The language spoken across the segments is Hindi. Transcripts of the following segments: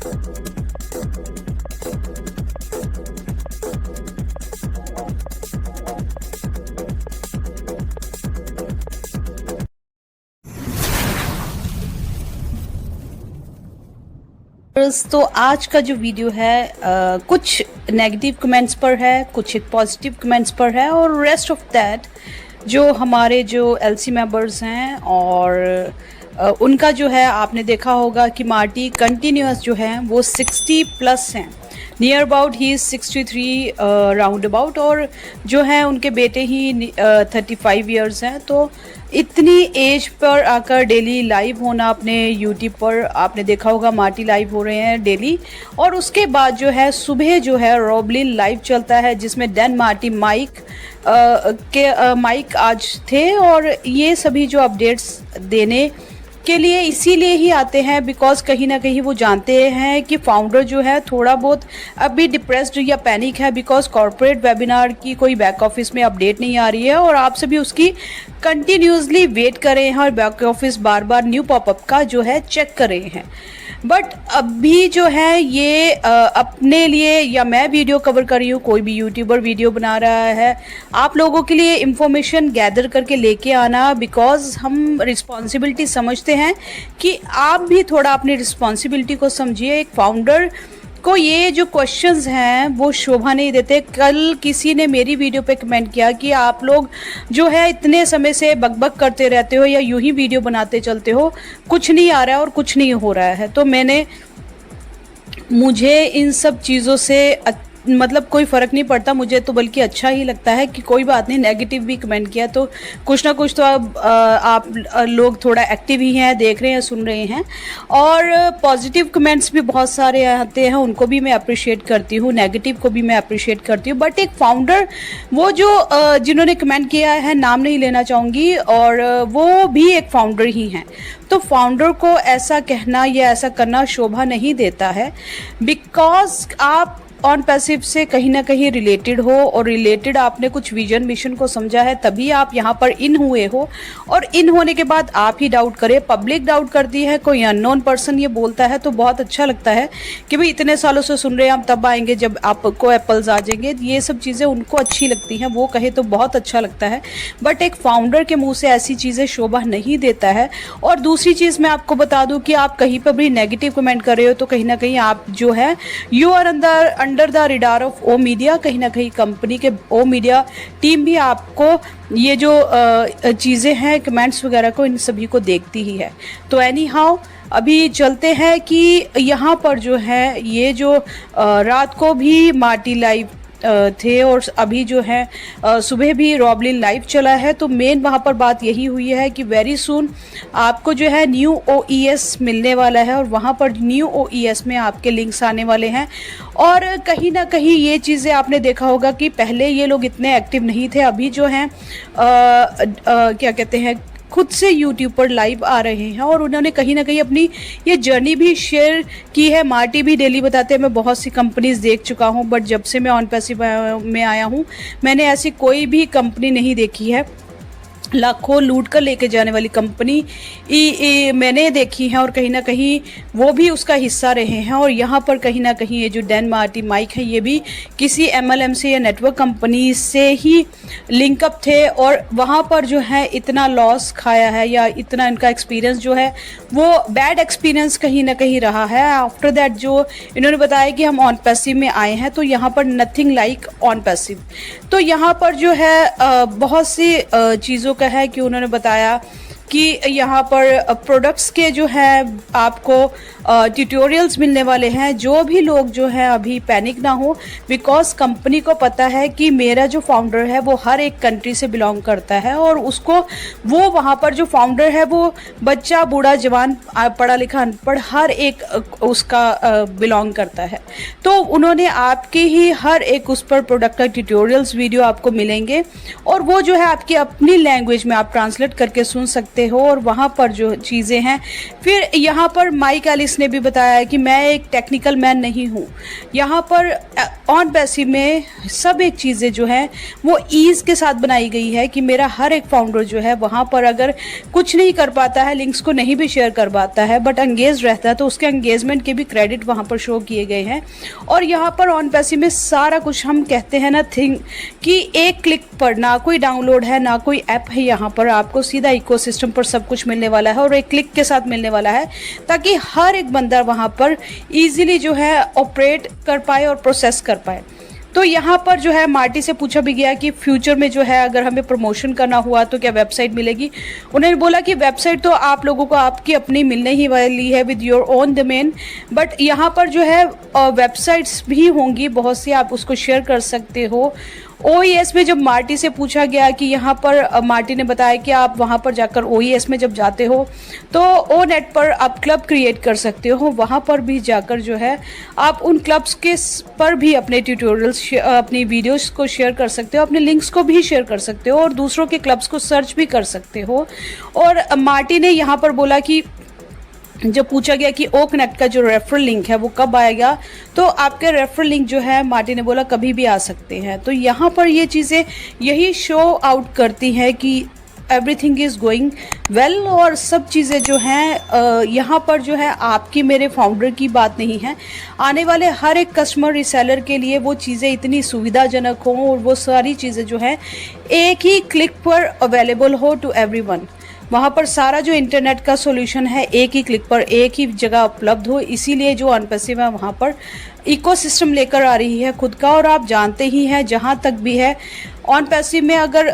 तो आज का जो वीडियो है कुछ नेगेटिव कमेंट्स पर है, कुछ एक पॉजिटिव कमेंट्स पर है और रेस्ट ऑफ दैट जो हमारे जो एलसी मेंबर्स हैं और उनका जो है आपने देखा होगा कि मार्टी कंटिन्यूस जो है वो 60 प्लस हैं, near about he is 63 round about, और जो है उनके बेटे ही 35 इयर्स हैं। तो इतनी एज पर आकर डेली लाइव होना अपने यूट्यूब पर, आपने देखा होगा मार्टी लाइव हो रहे हैं डेली, और उसके बाद जो है सुबह जो है रॉबलिन लाइव चलता है जिसमें डैन मार्टी माइक आज थे, और ये सभी जो अपडेट्स देने के लिए इसीलिए ही आते हैं बिकॉज कहीं ना कहीं वो जानते हैं कि फाउंडर जो है थोड़ा बहुत अभी डिप्रेस्ड या पैनिक है बिकॉज कॉर्पोरेट वेबिनार की कोई बैक ऑफिस में अपडेट नहीं आ रही है और आप सभी उसकी कंटिन्यूसली वेट कर रहे हैं और बैक ऑफिस बार बार न्यू पॉपअप का जो है चेक कर रहे हैं। बट अभी जो है ये अपने लिए या मैं वीडियो कवर कर रही हूँ, कोई भी यूट्यूबर वीडियो बना रहा है, आप लोगों के लिए इंफॉर्मेशन गैदर करके लेके आना, बिकॉज हम रिस्पॉन्सिबिलिटी समझते हैं कि आप भी थोड़ा अपनी रिस्पॉन्सिबिलिटी को समझिए। एक फाउंडर को ये जो क्वेश्चंस हैं वो शोभा नहीं देते। कल किसी ने मेरी वीडियो पे कमेंट किया कि आप लोग जो है इतने समय से बकबक करते रहते हो या यूं ही वीडियो बनाते चलते हो, कुछ नहीं आ रहा है और कुछ नहीं हो रहा है। तो मुझे इन सब चीज़ों से मतलब कोई फ़र्क नहीं पड़ता, मुझे तो बल्कि अच्छा ही लगता है कि कोई बात नहीं, नेगेटिव भी कमेंट किया तो कुछ ना कुछ तो अब आप लोग थोड़ा एक्टिव ही हैं, देख रहे हैं, सुन रहे हैं, और पॉजिटिव कमेंट्स भी बहुत सारे आते हैं, उनको भी मैं अप्रिशिएट करती हूँ, नेगेटिव को भी मैं अप्रिशिएट करती हूँ। बट एक फाउंडर वो जो जिन्होंने कमेंट किया है, नाम नहीं लेना चाहूँगी, और वो भी एक फाउंडर ही हैं, तो फाउंडर को ऐसा कहना या ऐसा करना शोभा नहीं देता है बिकॉज आप ऑन पैसिव से कहीं ना कहीं रिलेटेड हो और रिलेटेड आपने कुछ विजन मिशन को समझा है, तभी आप यहाँ पर इन हुए हो, और इन होने के बाद आप ही डाउट करें, पब्लिक डाउट करती है, कोई अननोन पर्सन ये बोलता है तो बहुत अच्छा लगता है कि भाई इतने सालों से सुन रहे हैं, हम तब आएंगे जब आपको एप्पल्स आ जाएंगे। ये सब चीज़ें उनको अच्छी लगती हैं, वो कहे तो बहुत अच्छा लगता है, बट एक फाउंडर के मुँह से ऐसी चीज़ें शोभा नहीं देता है। और दूसरी चीज़ मैं आपको बता दूँ कि आप कहीं पर भी नेगेटिव कमेंट कर रहे हो तो कहीं ना कहीं आप जो है you are under the radar of ओ मीडिया, कहीं ना कहीं कंपनी के ओ मीडिया टीम भी आपको ये जो चीज़ें हैं कमेंट्स वगैरह को, इन सभी को देखती ही है। तो एनी हाउ अभी चलते हैं कि यहाँ पर जो है ये जो रात को भी मार्टी लाइव थे और अभी जो है सुबह भी रॉबलिन लाइव चला है, तो मेन वहाँ पर बात यही हुई है कि वेरी सून आपको जो है न्यू OES मिलने वाला है और वहाँ पर न्यू OES में आपके लिंक्स आने वाले हैं। और कहीं ना कहीं ये चीज़ें आपने देखा होगा कि पहले ये लोग इतने एक्टिव नहीं थे, अभी जो हैं क्या कहते हैं खुद से यूट्यूब पर लाइव आ रहे हैं और उन्होंने कहीं ना कहीं अपनी ये जर्नी भी शेयर की है। मार्टी भी डेली बताते हैं मैं बहुत सी कंपनीज देख चुका हूं, बट जब से मैं ऑन पैसिव में आया हूं मैंने ऐसी कोई भी कंपनी नहीं देखी है, लाखों लूट कर लेके जाने वाली कंपनी मैंने देखी है और कहीं ना कहीं वो भी उसका हिस्सा रहे हैं। और यहाँ पर कहीं ना कहीं ये जो डैन मार्टी माइक है ये भी किसी MLM से या नेटवर्क कंपनी से ही लिंकअप थे और वहाँ पर जो है इतना लॉस खाया है या इतना इनका एक्सपीरियंस जो है वो बैड एक्सपीरियंस कहीं ना कहीं रहा है। आफ्टर दैट जो इन्होंने बताया कि हम ऑन पैसिव में आए हैं, तो यहाँ पर नथिंग लाइक ऑन पैसिव। तो यहाँ पर जो है बहुत सी चीज़ों का है कि उन्होंने बताया कि यहाँ पर प्रोडक्ट्स के जो है आपको ट्यूटोरियल्स मिलने वाले हैं। जो भी लोग जो है अभी पैनिक ना हो, बिकॉज कंपनी को पता है कि मेरा जो फाउंडर है वो हर एक कंट्री से बिलोंग करता है और उसको वो वहाँ पर जो फाउंडर है वो बच्चा बूढ़ा जवान पढ़ा लिखा अनपढ़ हर एक उसका बिलोंग करता है। तो उन्होंने आपके ही हर एक उस पर प्रोडक्ट का ट्यूटोरियल्स वीडियो आपको मिलेंगे और वो जो है आपकी अपनी लैंग्वेज में आप ट्रांसलेट करके सुन सकते सकते हो और वहाँ पर जो चीज़ें हैं। फिर यहाँ पर माइक एलिस ने भी बताया है कि मैं एक टेक्निकल मैन नहीं हूँ। यहाँ पर ऑन पैसिव में सब एक चीज़ें जो हैं वो ईज़ के साथ बनाई गई है कि मेरा हर एक फाउंडर जो है वहाँ पर अगर कुछ नहीं कर पाता है, लिंक्स को नहीं भी शेयर कर पाता है, बट एंगेज रहता है, तो उसके एंगेजमेंट के भी क्रेडिट वहाँ पर शो किए गए हैं। और यहाँ पर ऑन पैसिव में सारा कुछ हम कहते हैं ना थिंग कि एक क्लिक पर ना कोई डाउनलोड है ना कोई ऐप है, यहाँ पर आपको सीधा इकोसिस्टम पर सब कुछ मिलने वाला है और एक क्लिक के साथ मिलने वाला है, ताकि हर एक बंदा वहाँ पर ईजिली जो है ऑपरेट कर पाए और प्रोसेस कर पाए। तो यहाँ पर जो है मार्टी से पूछा भी गया कि फ्यूचर में जो है अगर हमें प्रमोशन करना हुआ तो क्या वेबसाइट मिलेगी। उन्होंने बोला कि वेबसाइट तो आप लोगों को आपकी अपनी मिलने ही वाली है with your own domain, but यहाँ पर जो है वेबसाइट्स भी होंगी बहुत सी, आप उसको शेयर कर सकते हो। OES में जब मार्टी से पूछा गया कि यहाँ पर मार्टी ने बताया कि आप वहाँ पर जाकर OES में जब जाते हो तो ONET पर आप क्लब क्रिएट कर सकते हो, वहाँ पर भी जाकर जो है आप उन क्लब्स के पर भी अपने ट्यूटोरियल्स अपनी वीडियोस को शेयर कर सकते हो, अपने लिंक्स को भी शेयर कर सकते हो और दूसरों के क्लब्स को सर्च भी कर सकते हो। और मार्टी ने यहाँ पर बोला कि जब पूछा गया कि OConnect का जो रेफरल लिंक है वो कब आएगा, तो आपके रेफरल लिंक जो है मार्टी ने बोला कभी भी आ सकते हैं। तो यहाँ पर ये चीज़ें यही शो आउट करती हैं कि एवरीथिंग इज़ गोइंग वेल और सब चीज़ें जो हैं यहाँ पर जो है आपकी मेरे फाउंडर की बात नहीं है, आने वाले हर एक कस्टमर रिसेलर के लिए वो चीज़ें इतनी सुविधाजनक हों और वो सारी चीज़ें जो हैं एक ही क्लिक पर अवेलेबल हो टू एवरीवन। वहाँ पर सारा जो इंटरनेट का सॉल्यूशन है एक ही क्लिक पर एक ही जगह उपलब्ध हो, इसीलिए जो ऑन पैसिव है वहाँ पर इकोसिस्टम लेकर आ रही है खुद का। और आप जानते ही हैं जहाँ तक भी है ऑन पैसिव में अगर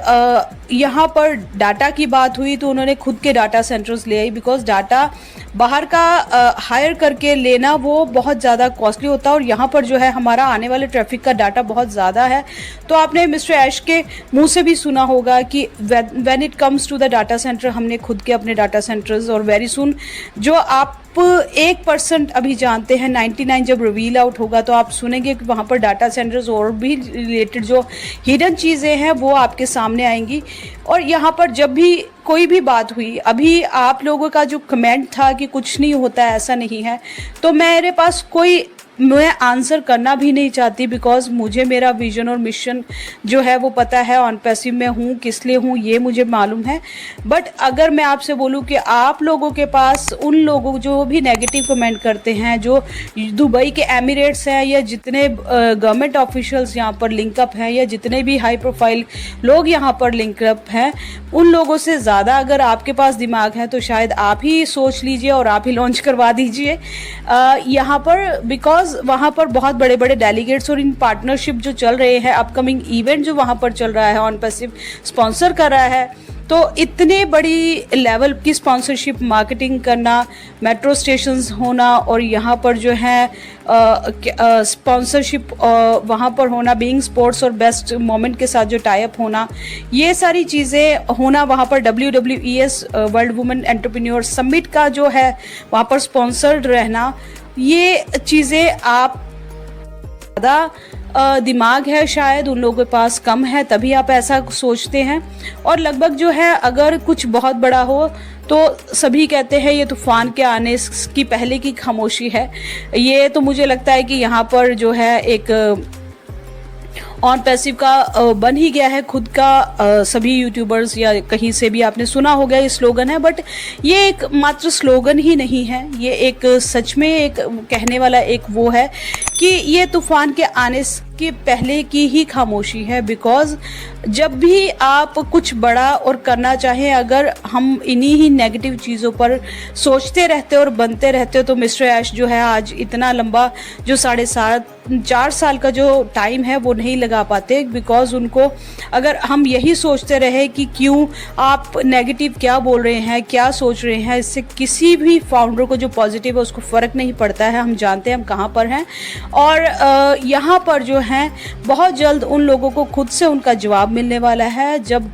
यहाँ पर डाटा की बात हुई तो उन्होंने खुद के डाटा सेंटर्स ले आई, बिकॉज डाटा बाहर का हायर करके लेना वो बहुत ज़्यादा कॉस्टली होता है और यहाँ पर जो है हमारा आने वाले ट्रैफिक का डाटा बहुत ज़्यादा है। तो आपने मिस्टर ऐश के मुंह से भी सुना होगा कि when it comes to the data centre, हमने खुद के अपने डाटा सेंटर्स और वेरी सुन जो आप 1% अभी जानते हैं, 99 जब रिवील आउट होगा तो आप सुनेंगे कि वहाँ पर डाटा सेंटर्स और भी रिलेटेड जो हिडन चीज़ें हैं वो आपके सामने आएंगी। और यहाँ पर जब भी कोई भी बात हुई, अभी आप लोगों का जो कमेंट था कि कुछ नहीं होता है, ऐसा नहीं है, तो मेरे पास कोई मैं आंसर करना भी नहीं चाहती, बिकॉज मुझे मेरा विजन और मिशन जो है वो पता है, ऑन पैसिव में हूँ किस लिए हूँ ये मुझे मालूम है। बट अगर मैं आपसे बोलूँ कि आप लोगों के पास उन लोगों जो भी नेगेटिव कमेंट करते हैं, जो दुबई के एमिरेट्स हैं या जितने गवर्नमेंट ऑफिशियल्स यहाँ पर लिंकअप हैं या जितने भी हाई प्रोफाइल लोग यहाँ पर लिंकअप हैं, उन लोगों से ज़्यादा अगर आपके पास दिमाग है तो शायद आप ही सोच लीजिए और आप ही लॉन्च करवा दीजिए यहाँ पर, बिकॉज वहाँ पर बहुत बड़े बड़े डेलीगेट्स और इन पार्टनरशिप जो चल रहे हैं, अपकमिंग इवेंट जो वहाँ पर चल रहा है ऑन पैसिव स्पॉन्सर कर रहा है, तो इतने बड़ी लेवल की स्पॉन्सरशिप मार्केटिंग करना, मेट्रो स्टेशंस होना और यहाँ पर जो है स्पॉन्सरशिप वहाँ पर होना, बीइंग स्पोर्ट्स और बेस्ट मोमेंट के साथ जो टाई अप होना, ये सारी चीज़ें होना, वहाँ पर WWES world women entrepreneur summit का जो है वहाँ पर स्पॉन्सर्ड रहना, ये चीज़ें आप ज़्यादा दिमाग है शायद उन लोगों के पास कम है, तभी आप ऐसा सोचते हैं। और लगभग जो है अगर कुछ बहुत बड़ा हो तो सभी कहते हैं ये तूफान के आने की पहले की खामोशी है। ये तो मुझे लगता है कि यहाँ पर जो है एक ऑन पैसिव का बन ही गया है खुद का, सभी यूट्यूबर्स या कहीं से भी आपने सुना होगा ये स्लोगन है, बट ये एक मात्र स्लोगन ही नहीं है, ये एक सच में एक कहने वाला एक वो है कि ये तूफान के आने के पहले की ही खामोशी है। बिकॉज जब भी आप कुछ बड़ा और करना चाहें, अगर हम इन्हीं ही नेगेटिव चीज़ों पर सोचते रहते और बनते रहते तो मिस्टर ऐश जो है आज इतना लंबा जो 4.5 साल का जो टाइम है वो नहीं लगा पाते, बिकॉज उनको अगर हम यही सोचते रहे कि क्यों आप नेगेटिव क्या बोल रहे हैं, क्या सोच रहे हैं, इससे किसी भी फाउंडर को जो पॉजिटिव है उसको फ़र्क नहीं पड़ता है। हम जानते हैं हम कहाँ पर हैं और यहाँ पर जो हैं बहुत जल्द उन लोगों को खुद से उनका जवाब मिलने वाला है। जब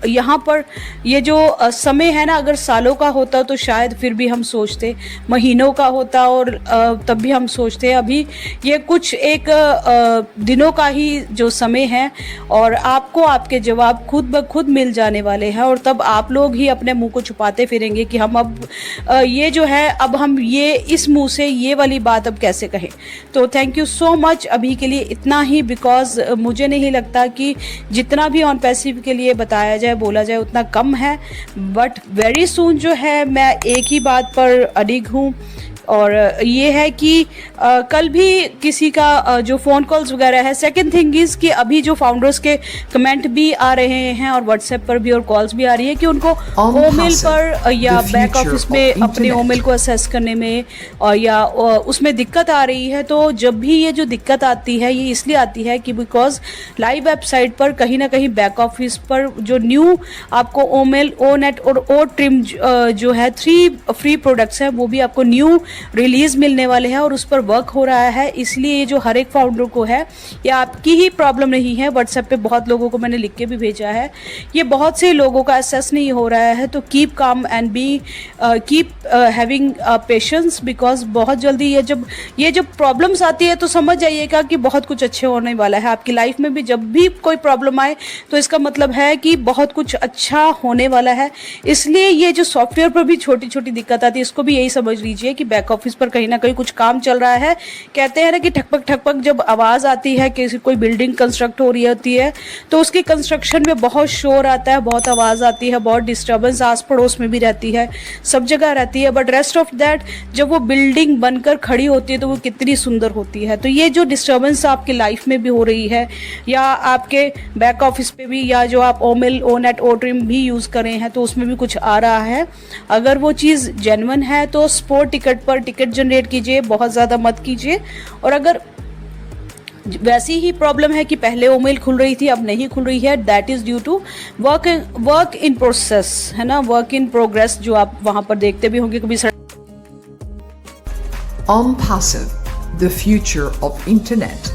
यहाँ पर ये जो समय है ना, अगर सालों का होता तो शायद फिर भी हम सोचते, महीनों का होता और तब भी हम सोचते। अभी ये कुछ एक दिनों का ही जो समय है और आपको आपके जवाब खुद ब खुद मिल जाने वाले हैं, और तब आप लोग ही अपने मुंह को छुपाते फिरेंगे कि हम अब ये जो है, अब हम ये इस मुंह से ये वाली बात अब कैसे कहें। तो थैंक यू सो मच, अभी के लिए इतना ही, बिकॉज मुझे नहीं लगता कि जितना भी ऑन पैसिव के लिए बताया जाए, बोला जाए, उतना कम है। बट वेरी सून जो है, मैं एक ही बात पर अडिग हूँ, और ये है कि कल भी किसी का जो फ़ोन कॉल्स वगैरह है। सेकंड थिंग इज़ कि अभी जो फाउंडर्स के कमेंट भी आ रहे हैं और व्हाट्सएप पर भी और कॉल्स भी आ रही है कि उनको ओमेल पर या बैक ऑफिस में अपने ओमेल को असेस करने में और या उसमें दिक्कत आ रही है। तो जब भी ये जो दिक्कत आती है, ये इसलिए आती है कि बिकॉज लाइव वेबसाइट पर कहीं ना कहीं बैक ऑफिस पर जो न्यू आपको ओमेल, ओ नेट और ओ ट्रिम जो है 3 फ्री प्रोडक्ट्स हैं, वो भी आपको न्यू रिलीज मिलने वाले हैं और उस पर वर्क हो रहा है। इसलिए ये जो हर एक फाउंडर को है, ये आपकी ही प्रॉब्लम नहीं है। व्हाट्सएप पे बहुत लोगों को मैंने लिख के भी भेजा है, ये बहुत से लोगों का असेस नहीं हो रहा है। तो keep calm and be keep having patience, because बहुत जल्दी ये जब प्रॉब्लम्स आती है तो समझ जाइएगा कि बहुत कुछ अच्छे होने वाला है आपकी लाइफ में भी। जब भी कोई प्रॉब्लम आए तो इसका मतलब है कि बहुत कुछ अच्छा होने वाला है। इसलिए ये जो सॉफ्टवेयर पर भी छोटी छोटी दिक्कत आती है, इसको भी यही समझ लीजिए कि बैक ऑफिस पर कहीं ना कहीं कुछ काम चल रहा है। कहते हैं ना कि ठकपक ठकपक जब आवाज़ आती है कि कोई बिल्डिंग कंस्ट्रक्ट हो रही होती है, तो उसकी कंस्ट्रक्शन में बहुत शोर आता है, बहुत आवाज़ आती है, बहुत डिस्टर्बेंस आस पड़ोस में भी रहती है, सब जगह रहती है। बट रेस्ट ऑफ दैट, जब वो बिल्डिंग बनकर खड़ी होती है तो वो कितनी सुंदर होती है। तो ये जो डिस्टर्बेंस आपकी लाइफ में भी हो रही है, या आपके बैक ऑफिस पे भी, या जो आप ओमेल, ओ नेट, ओ ट्रिम भी यूज़ कर रहे हैं तो उसमें भी कुछ आ रहा है, अगर वो चीज़ जेन्युइन है तो स्पोर्ट टिकट पर टिकट जनरेट कीजिए, बहुत ज़्यादा मत कीजिए। और अगर वैसी ही प्रॉब्लम है कि पहले ओमेल खुल रही थी अब नहीं खुल रही है, that is due to work in process, है ना, वर्क इन प्रोग्रेस, जो आप वहाँ पर देखते भी होंगे कभी। OnPassive, the future of internet.